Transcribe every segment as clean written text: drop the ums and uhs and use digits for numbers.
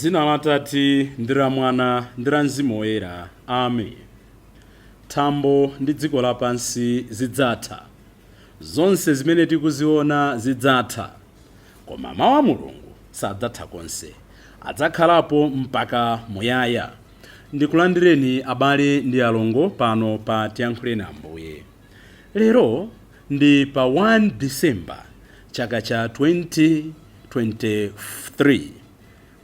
Dzina la Atate ndi la Mwana ndi la Mzimu Woyera. Amen. Thambo ndi dziko lapansi zidzatha, zonse zimene tikuziona zidzatha, koma mawu a Mulungu sadzatha konse, adzakhalapo mpaka muyaya. Ndikulandireni abale ndi alongo pano pa Tiyankhule na Ambuye. Lero ndi pa 1 December chaka cha 2023.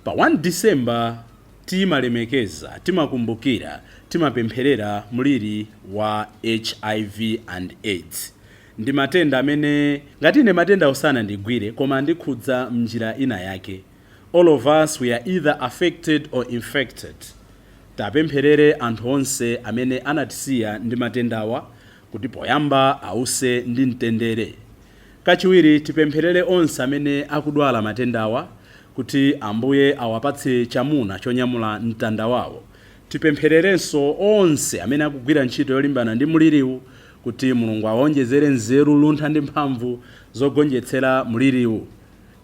Pa 1 December timalemekeza, timakumbukira, timapempherera mliri wa HIV and AIDS. Ndi matenda amene ngati ine matenda osana ndigwire koma ndikhudza mnjira ina yake. All of us we are either affected or infected. Tapempherere anthu onse amene anatisiya ndi matendawa kuti poyamba ause ndi mtendere. Kachiwiri tipempherere onse amene akudwala matendawa kuti Ambuye awapatse chamuna chonyamula mtanda wawo. Tipemphererenso onse amene akugwira ntchito yolimbana ndi mliriwu kuti Mulungu awonjezere nzeru, luntha ndi mphamvu zogonjetsera mliriwu.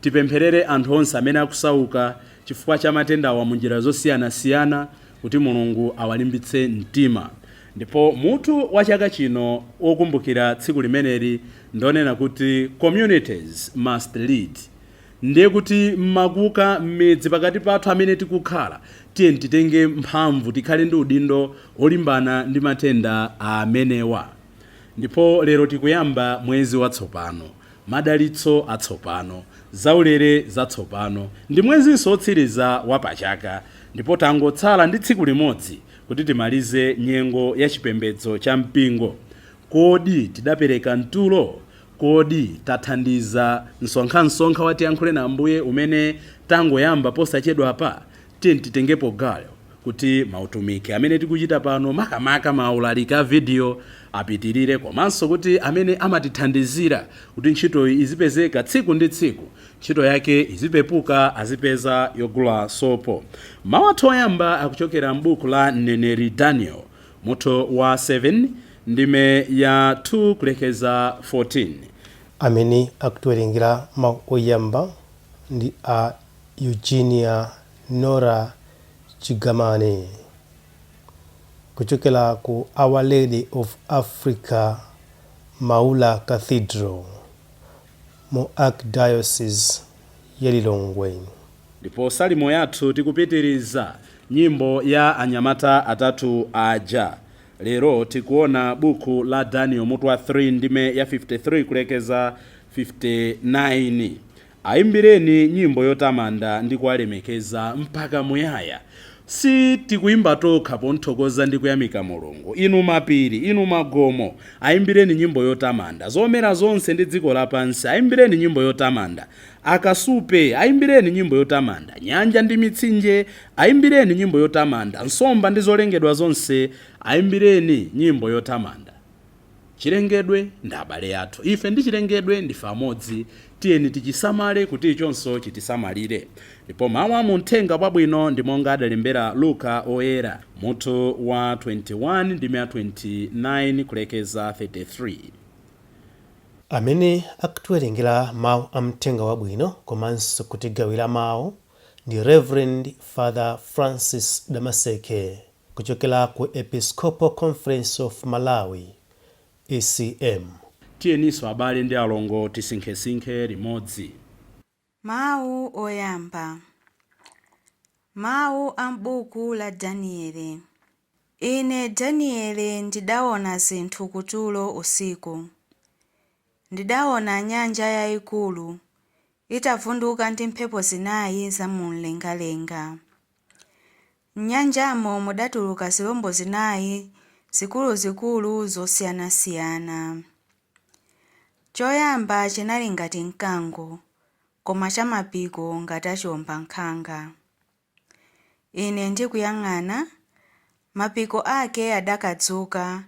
Tipempherere anthu onse amene akusauka chifukwa cha matendawa mu njira zosiyanasiyana kuti Mulungu awalimbitse mtima. Ndipo mutu wa chaka chino okumbukira tsiku limeneli ndonena kuti communities must lead. Ndiye kuti mmakuka mmidzi pakati pathu amene tikukhala tiyeni titenge mphamvu, tikhale ndi udindo olimbana ndi matenda amenewa. Ndipo lero tikuyamba mwezi watsopano, madalitso atsopano, zaulere zatsopano, ndi mwezinso otsiriza wa Pachaka. Ndipo tangotsala ndi tsiku limodzi kuti timalize nyengo ya chipembedzo cha mpingo. Kodi tidapereka mtulo? Kodi tathandiza msonkha wa Tiyankhule na Ambuye umene tangoyamba posachedwa apa? Tiyeni titengepo gawo kuti mautumiki amene tikuchita pano, makamaka maulalika video, apitirire, komanso kuti amene amatithandizira kuti ntchito izipezeka tsiku ndi tsiku, ntchito yake izipepuka, azipeza yogula sopo. Mawu athu oyamba akuchokera m'buku la mneneri Daniel, mutu wa 7 ndime ya 2 kulekeza 14. Amene akutiwerengera mawu oyamba ndi a Eugenia Nora Chigamane kuchokera ku Our Lady of Africa Maula Cathedral mu Archdiocese ya Lilongwe. Ndipo salimo yathu tikupitiriza nyimbo ya anyamata atatu aja. Lero tikuona buku la Daniel mutu wa 3 ndime ya 53 kulekeza 59. Ayimbireni nyimbo yotamanda ndi kuwalemekeza mpaka muyaya. Si tikuimba tokha ponthokoza ndi kuyamika Mulungu. Inu mapiri, inu magomo, ayimbireni nyimbo yotamanda. Zomera zonse ndi dziko lapansi, ayimbireni nyimbo yotamanda. Akasupe, ayimbireni nyimbo yotamanda. Nyanja ndi mitsinje, ayimbireni nyimbo yotamanda. Nsomba ndi zolengedwa zonse, ayimbireni nyimbo yotamanda. Chilengedwe ndi abale athu, ife ndi chilengedwe ndife amodzi. Tiyeni tichisamale kuti ichonso chitisamalire. Ndipo mawu amuthenga pabwino ndi monga adalembera Luka oyera, mutu wa 21 ndime ya 29 kulekeza 33. Amene akutiwerengera mawu amthenga wabwino komanso kutigawira mawu ndi Reverend Father Francis Damaseke kuchokera ku Episcopal Conference of Malawi, ECM. Tiyeniso abale ndi alongo tisinkhesinkhe limodzi. Mawu oyamba. Mawu a m'buku la Danieli. Ine Danieli ndidaona zinthu kutulo usiku. Ndidaona nyanja yayikulu itavunduka ndi mphepo zinayi zamumlengalenga. M'nyanjamo mudatuluka zirombo zinayi zikuluzikulu zosiyanasiyana. Choyamba chinali ngati mkango, koma cha mapiko ngati achomba nkhanga. Ine ndikuyang'ana, mapiko ake adakadzuka,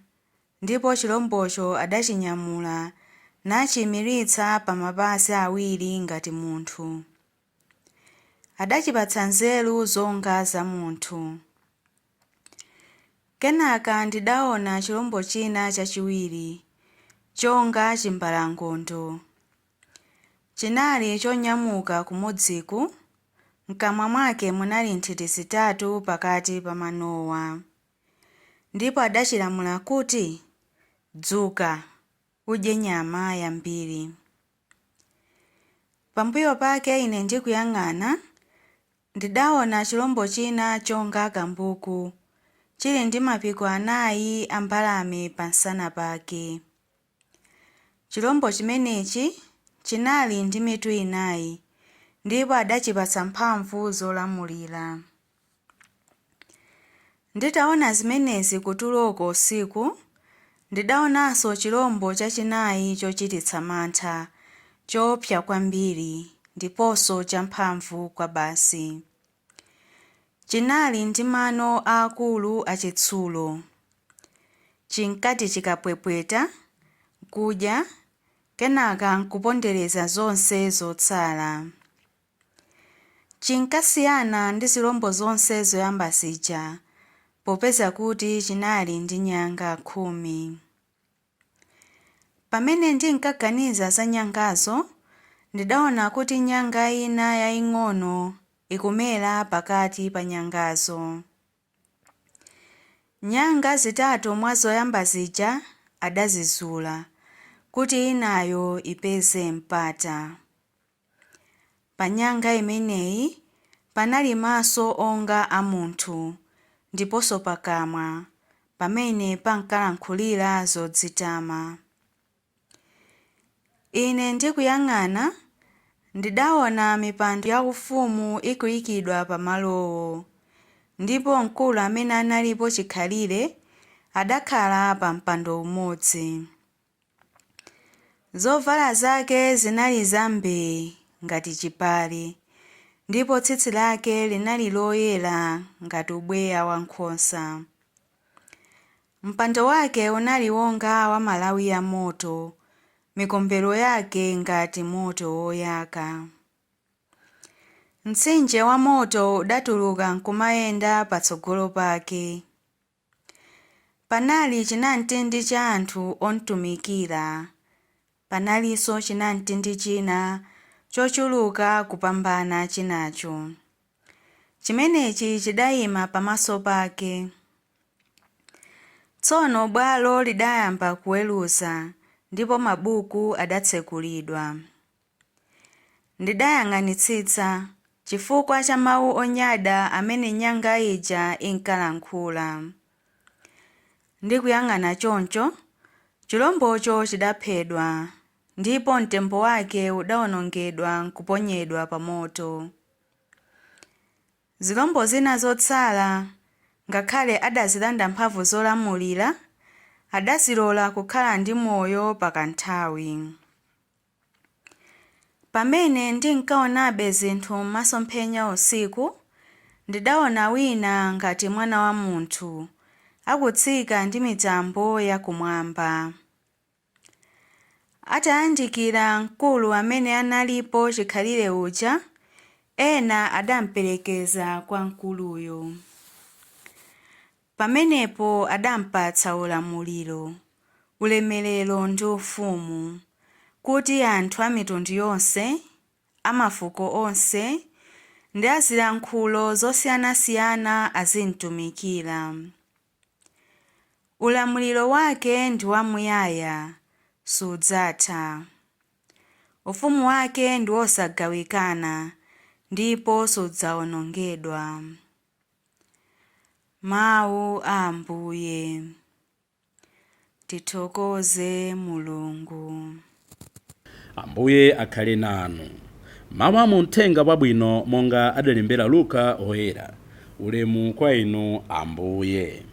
ndipo chirombocho adachinyamula nachiyimiritsa pa mapazi awiri ngati munthu. Adachipatsa nzeru zonga za munthu. Kenaka ndidaona chirombo china chachiwiri, chonga chimbalangondo. Chinali chonyamuka kumodziku Mkamwa mwake munali nthiti zitatu pakati pa manowa. Ndipo adachilamula kuti, dzuka, udye nyama yambiri. Pambuyo pake ine ndikuyang'ana, ndidaona chilombo china chonga kambuku, chili ndi mapiko 4 a mbalame pansana pake. Chilombo chimenechi chinali ndi mitu 4, ndipo adachipatsa mphamvu zolamulira. Nditaona zimenezi kutuloko usiku, ndidaonanso chilombo chachinayi chochititsa mantha, choopsa kwambiri ndiponso champhamvu kwa basi. Chinali ndi mano aakulu achitsulo. Chinkati chikapwepweta, kudya, kenaka nkupondereza zonse zotsala. Chinkasiyana ndi zilombo zonse zoyamba zija, popeza kuti chinali ndi nyanga 10. Pamene ndinkaganiza za nyangazo, ndidaona kuti nyanga ina yaying'ono ikumera pakati pa nyangazo. Nyanga zitatu mwa zoyamba zija adazizula, kuti inayo ipeze mpata. Pa nyanga imeneyi panali maso onga a munthu, ndiponso pakamwa, pamene pankalankhulira zodzitama. Ine ndikuyang'ana, ndidaona mipando yaufumu ikuyikidwa pamalowo, ndipo mkulu amene analipo chikhalire adakhala pa mpando umodzi. Zovala zake zinali zambee ngati chipale, ndipo tsitsi lake linali loyera ngati ubweya wankhosa. Mpando wake unali wonga wa malawi ya moto, mikombero yake ngati moto woyaka. Mtsinje wa moto udatuluka nkumayenda patsogolo pake. Panali chinamtindi cha anthu ontumikira. Panalinso chinamtindi china chochuluka kupambana chinacho. Chimenechi chidayima pamaso pake. Tsono bwalo lidayamba kuweruza, ndipo mabuku adatsekulidwa. Ndidayang'anitsitsa chifukwa cha mawu onyada amene nyanga ija inkalankhula. Ndikuyang'ana choncho, chilombocho chidaphedwa, ndipo mtembo wake udawonongedwa nkuponyedwa pa moto. Zilombo zina zotsala, ngakhale adazilanda mphamvu zolamulira, adazilola kukhala ndi moyo pakanthawi. Pamene ndinkaonabe zinthu m'masomphenya usiku, ndidaona wina ngati mwana wa munthu, akutsika ndi mitambo yakumwamba. Atayandikira mkulu amene analipo chikhalire uja, ena adamperekeza kwa mkuluyo. Pamenepo adampatsa ulamuliro, ulemerero ndi ufumu, kuti anthu a mitundu yonse, amafuko onse, ndi azilankhulo zosiyanasiyana azimtumikira. Ulamuliro wake ndi wamuyaya, sudzatha. Ufumu wake ndi wosagawikana, ndipo sudzawonongedwa. Mawu a Ambuye. Tithokoze Mulungu. Ambuye akhale nanu. Mawu a Uthenga Wabwino monga adalembera Luka oyera. Ulemu kwa inu Ambuye.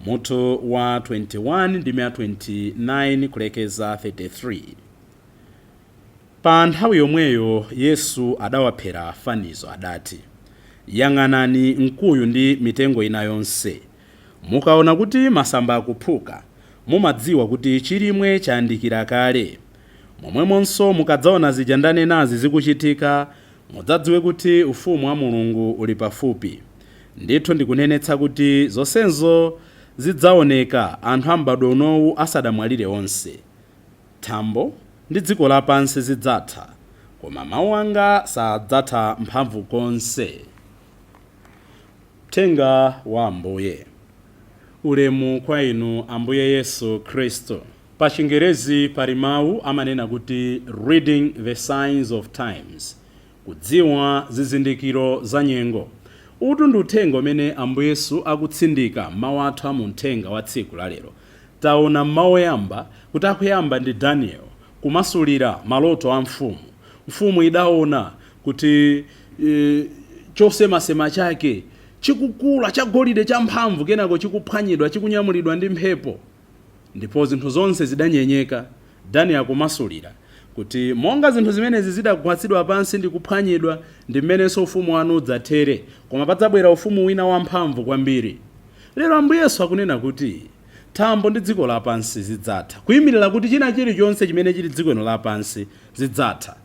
Mutu wa 21 ndi 29 kulekeza 33. Pa nthawi yomweyo Yesu adawaphera fanizo adati, yang'anani mkuyu ndi mitengo ina yonse. Mukaona kuti masamba akuphuka, mumadziwa kuti chilimwe chayandikira kale. Momwemonso mukadzaona zija ndanenazi zikuchitika, mudzadziwe kuti ufumu wa Mulungu uli pafupi. Ndithu ndikunenetsa kuti zonsezo zidzaoneka anthu a m'badwo unowu asadamwalire onse. Thambo ndi dziko lapansi zidzatha, koma mawu anga sadzatha mphamvu konse. Uthenga wa Ambuye. Ulemu kwa inu Ambuye Yesu Kristo. Pa Chingerezi pali mawu amanena kuti reading the signs of times, kudziwa zizindikiro za nyengo. Utu ndi uthenga umene Ambuye Yesu akutsindika mawu athu mu uthenga wa tsiku la lero. Taona mawu oyamba kuti akuyamba ndi Daniel kumasulira maloto a mfumu. Mfumu idaona kuti chosemasema chake chikukula chagolide champhamvu kenako chikuphwanyidwa chikunyamulidwa ndi mphepo, ndipo zinthu zonse zidanyenyeka. Daniel akumasulira kuti monga zinthu zimenezi zidagwatsidwa pansi ndi kuphwanyidwa, ndi mmenenso ufumu wanu udzathere, koma padzabwera ufumu wina wamphamvu kwambiri. Lero Ambuye Yesu akunena kuti thambo ndi dziko lapansi zidzatha, kuyimirira kuti china chilichonse chimene chili dziko lapansi zidzatha.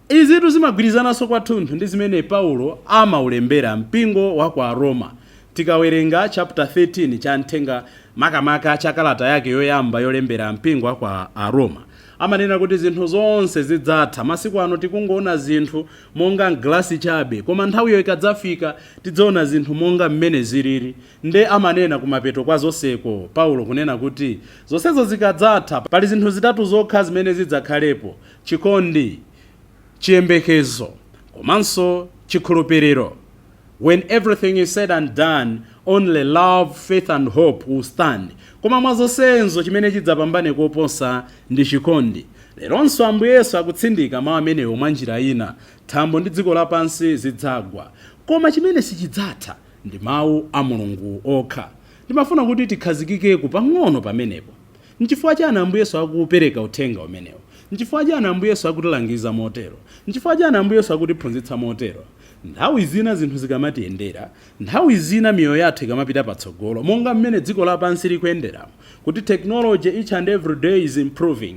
Izitu zimagwirizananso kwathunthu ndi zimene Paulo amaulembera mpingo wa kwa Roma. Tikawerenga chapter 13 cha mthenga makamaka cha kalata yake yoyamba yolembera mpingo wa kwa Roma, amanena kuti zinthu zonse zidzatha. Masiku ano tikungoona zinthu monga glasi chabe, koma nthawiyo ikadzafika tidzaona zinthu monga mmene zilili. Nde amanena kumapeto kwa zonseko Paulo kunena kuti zonsezo zikadzatha pali zinthu zitatu zokha zimene zidzakhalepo: chikondi, chiyembekezo, komanso chikhulupiriro. When everything is said and done, only love, faith and hope will stand. Koma mwazonsezo chimene chidzapambane koposa ndi chikondi. Leronso Ambuye Yesu akutsindika mawu amenewo mwa njira ina: thambo ndi dziko lapansi zidzagwa, koma chimene sichidzatha ndi mawu a Mulungu okha. Ndimafuna kuti tikhazikikepo pang'ono pamenepo. N'chifukwa chani Ambuye Yesu akupereka uthenga umenewo? N'chifukwa chani Ambuye Yesu akutilangiza motero? N'chifukwa chani Ambuye Yesu akutiphunzitsa motero? Nthawi zina zinthu zikamatiyendera, nthawi zina miyoyo yathu ikamapita patsogolo, monga mmene dziko lapansi likuyenderamo, kuti technology each and every day is improving.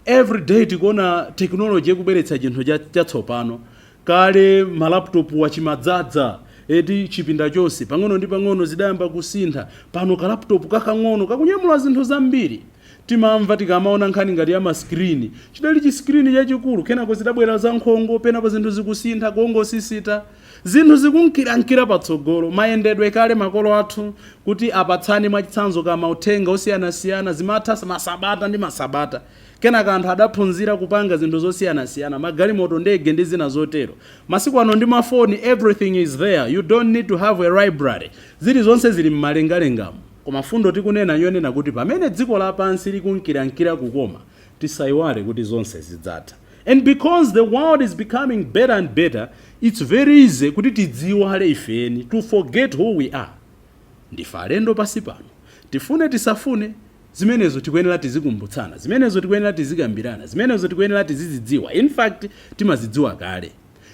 Every day tikuona technology ikubweretsa chinthu chatsopano. Kale malaptop wachimadzaza, edi chipinda chonse pang'ono ndi pang'ono zidayamba kusintha. Pano ka laptop kakang'ono kakunyamula zinthu zambiri. Timamva tikamaona nkhani ngati ya maskrini, chidali chiskrini chachikulu, kenako zidabwera za nkhongo, penapo zinthu zikusintha kungosisita, zinthu zikunkira patsogolo. Mayendedwe kale makolo athu kuti apatsani mwachitsanzo kama uthenga osiyanasiyana, zimatha masabata ndi masabata. Kenaka anthu adaphunzira kupanga zinthu zosiyanasiyana, magalimoto, ndege ndi zina zotero. Masiku ano ndi mafoni, everything is there, you don't need to have a library. Zili zonse zili mmalengalengamo. Koma fundo tikunena yonena kuti pamene dziko lapansi likunkira kukoma, tisayiwale kuti zonse zidzatha. And because the world is becoming better and better, it's very easy kuti tidziwale ifeni, to forget who we are. Ndife alendo pasi pano. Tifune tisafune, zimenezo tikuyenera tizikumbutsana, zimenezo tikuyenera tizikambirana, zimenezo tikuyenera tizidziwa. In fact, timazidziwa kale.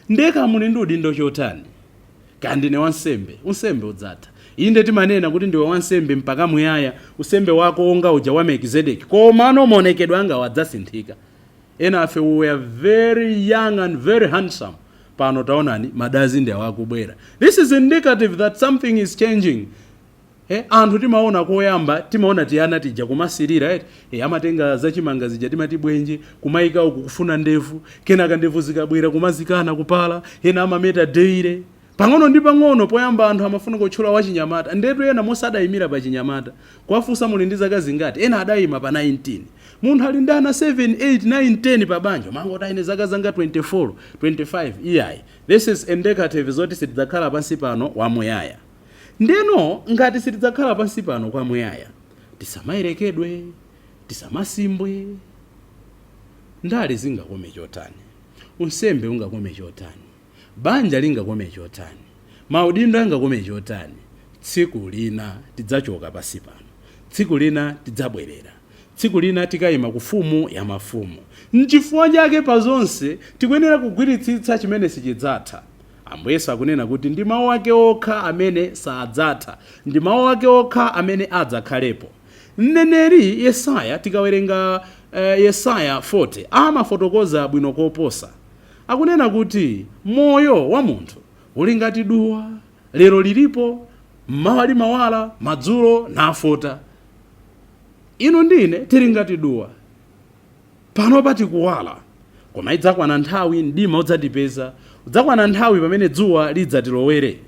Ndeka muli ndi udindo chotani? Kandine wansembe, unsembe udzatha. Inde timanena kuti ndiwe wansembe mpaka muyaya, usembe wako onga uja wa Melkizedeki, koma anomaonekedwe anga wadzasinthika. Ena afe we are very young and very handsome. Pano taonani madazi ndi awakubwera. This is indicative that something is changing. Anthu timaona koyamba, timaona tiyana tija kumasirira, amatenga zachimanga zija timati bwenje, kumaika uku kufuna ndevu, kenaka ndevu zikabwera kumazikana kupala, ena amameta deire. Pang'ono ndi pang'ono poyamba anthu amafuna kutchula wachinyamata, ndetu ena mosadayimira pa chinyamata. Kwafunsa muli ndi zaka zingati, ena adayima pa 19. Munthu ali ndana 7, 8, 9, 10 pa banja, mangoti ine zaka zanga 24, 25 iyayi. This is indicative zoti sitidzakhala pansi pano wamuyaya. Ndeno ngati sitidzakhala pansi pano kwa muyaya, tisamayerekedwe, tisamasimbwe. Ndale zingakome chotani, unsembe ungakome chotani, banja lingakome chotani, maudindo angakome chotani. Tsiku lina tidzachoka pansi pano, tsiku lina tidzabwerera, tsiku lina tikayima kufumu ya mafumu. N'chifukwa chake pa zonse tikuyenera kugwiritsitsa chimene sichidzatha. Ambuye Yesu akunena kuti ndi mawu ake okha amene sadzatha, ndi mawu ake okha amene adzakhalepo. Mneneri Yesaya, tikawerenga Yesaya 40, amafotokoza bwino koposa. Akunena kuti moyo wa munthu uli ngati duwa, lero lilipo, mmawa limawala, madzulo nafota. Inu ndine tili ngati duwa, pano pati kuwala, koma idzakwana nthawi mdima udzatipeza, udzakwana nthawi pamene dzuwa lidzatilowere.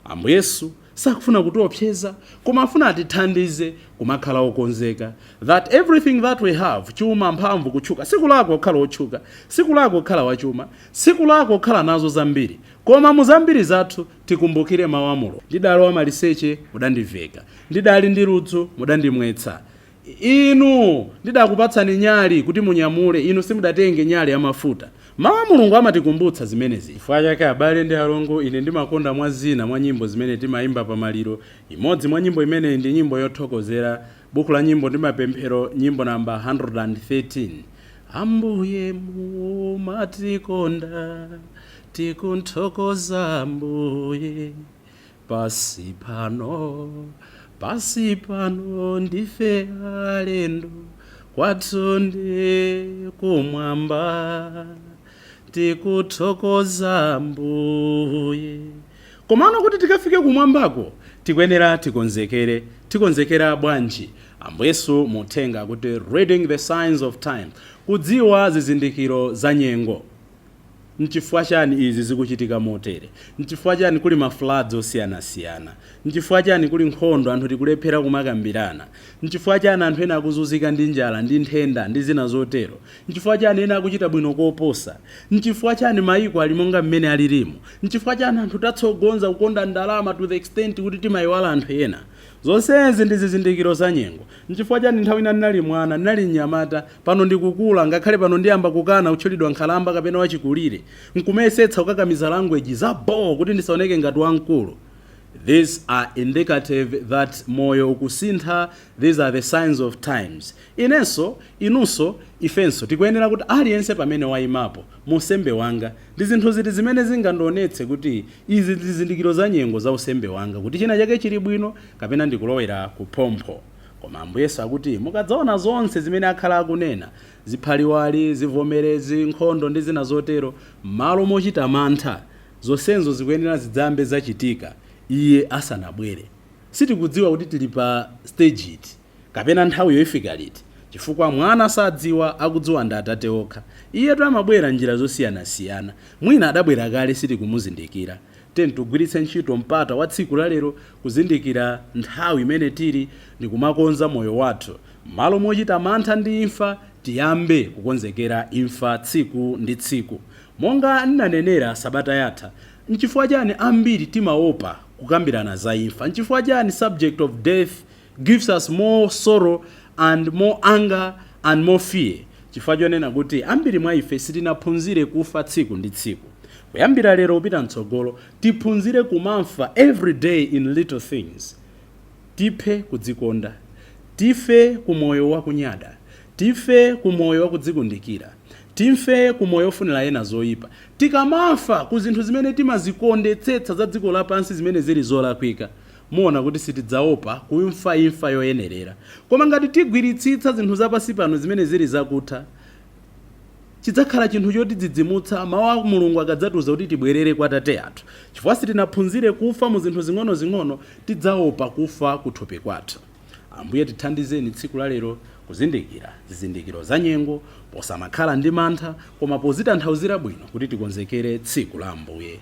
Ambuye Yesu sakufuna kutiopseza, koma afuna atithandize kumakhala okonzeka, that everything that we have, chuma, mphamvu, kutchuka, siku lako kukhala otchuka, siku lako kukhala wachuma, siku lako kukhala nazo zambiri, koma mu zambiri zathu tikumbukire mawu a Mulungu. Ndidalowa maliseche mudandiveka, ndidali ndi ludzu mudandimwetsa, inu ndidakupatsani nyali kuti munyamule, inu simudatenge nyali ya mafuta. Mawu a Mulungu amatikumbutsa zimenezi. Chifukwa chake abale ndi alongo, ine ndimakonda mwa zina mwa nyimbo zimene timayimba pamaliro. Imodzi mwa nyimbo imene ndi nyimbo yothokozera, buku la nyimbo ndi mapemphero, nyimbo namba 113. Ambuye mumatikonda, tikunthokoza Ambuye, pasi pano ndife alendo, kwathu ndi kumwamba, tikuthokoza Ambuye. Komano kuti tikafike kumwambako tikuyenera tikonzekera bwanji? Ambuye Yesu muthenga kuti reading the signs of time, kudziwa zizindikiro za nyengo. Nchifukwa chani izi zikuchitika motere? Nchifukwa chani kuli mafloods osiyanasiyana? Nchifukwa chani kuli nkhondo, anthu tikulephera kumakambirana? Nchifukwa chani anthu ena akuzunzika ndi njala ndi nthenda ndi zina zotero? Nchifukwa chani ena akuchita bwino koposa? Nchifukwa chani mayiko ali monga mmene alilimu? Nchifukwa chani anthu tatsogonza kukonda ndalama to the extent kuti timayiwala anthu ena? Zonsezi ndi zizindikiro za nyengo. Nchifukwa chani nthawi ina ndinali mwana, ndinali mnyamata, pano ndikukula, ngakhale pano ndiyamba kukana utchulidwa nkhalamba kapena wachikulire, nkumesetsa kukakamiza language zaboo kuti ndisaoneke ngati wamkulu. These are indicative that moyo ukusintha. These are the signs of times. Inunso, ifenso tikuyenera kuti aliyense pamene wayimapo musembe wanga ndi zinthu ziti zimene zingandionetse kuti izi zizindikiro za nyengo za usembe wanga, kuti china chake chili bwino kapena ndikulowera kuphompho. Koma Ambuye Yesu akuti mukadzaona zonse zimene akhala akunena, ziphaliwali, zivomerezi, nkhondo ndi zina zotero, malo mochita mantha, zonsezo zikuyenera zidzambe zachitika iye asanabwere. Sitikudziwa kuti tili pa stage iti kapena nthawi yoifika liti, chifukwa mwana sadziwa, akudziwa ndi Atate okha. Iye amabwera njira zosiyanasiyana, mwina adabwera kale sitikumuzindikira. Tugwiritse ntchito mpata wa tsiku lalero kuzindikira nthawi imene tili ndi kumakonza moyo wathu. Malo mochita mantha ndi imfa, tiyambe kukonzekera imfa tsiku ndi tsiku. Monga ndinanenera sabata yatha, nchifukwa chani ambiri timaopa kukambirana za imfa? Nchifukwa chani subject of death gives us more sorrow and more anger and more fear? Chifukwa chonena kuti ambiri mwa ife sitinaphunzire kufa tsiku ndi tsiku. Kuyambira lero upita mtsogolo tiphunzire kumafa every day in little things. Tiphe kudzikonda, tife kumoyo wa kunyada, tife kumoyo wa kudzikundikira, tife kumoyo ofunira ena zoyipa. Tikamafa ku zinthu zimene timazikondetsetsa za dziko lapansi zimene zili zolakwika, muona kuti sitidzaopa kuimfa imfa yoyenerera. Koma ngati tigwiritsitsa zinthu zapansi pano zimene zili zakutha, chidzakhala chinthu choti dzidzimutsa mawu a Mulungu akadzatuza kuti tibwerere kwa Atate athu. Chifukwa sitinaphunzire kufa mu zinthu zing'ono tidzaopa kufa kuthupi kwathu. Ambuye tithandizeni tsiku lalero kuzindikira zizindikiro za nyengo, posamakhala ndi mantha, koma pozitanthauzira bwino kuti tikonzekere tsiku la Ambuye.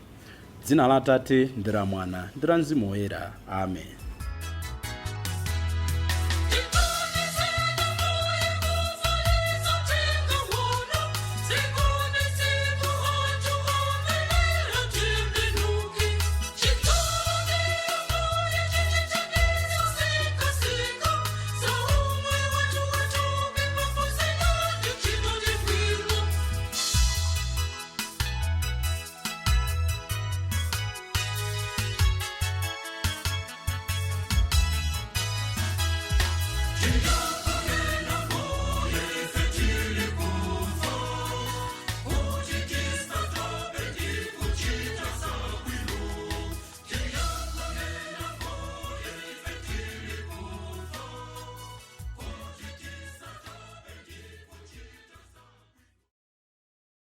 Dzina la Atate ndi la Mwana ndi la Mzimu Woyera. Amen.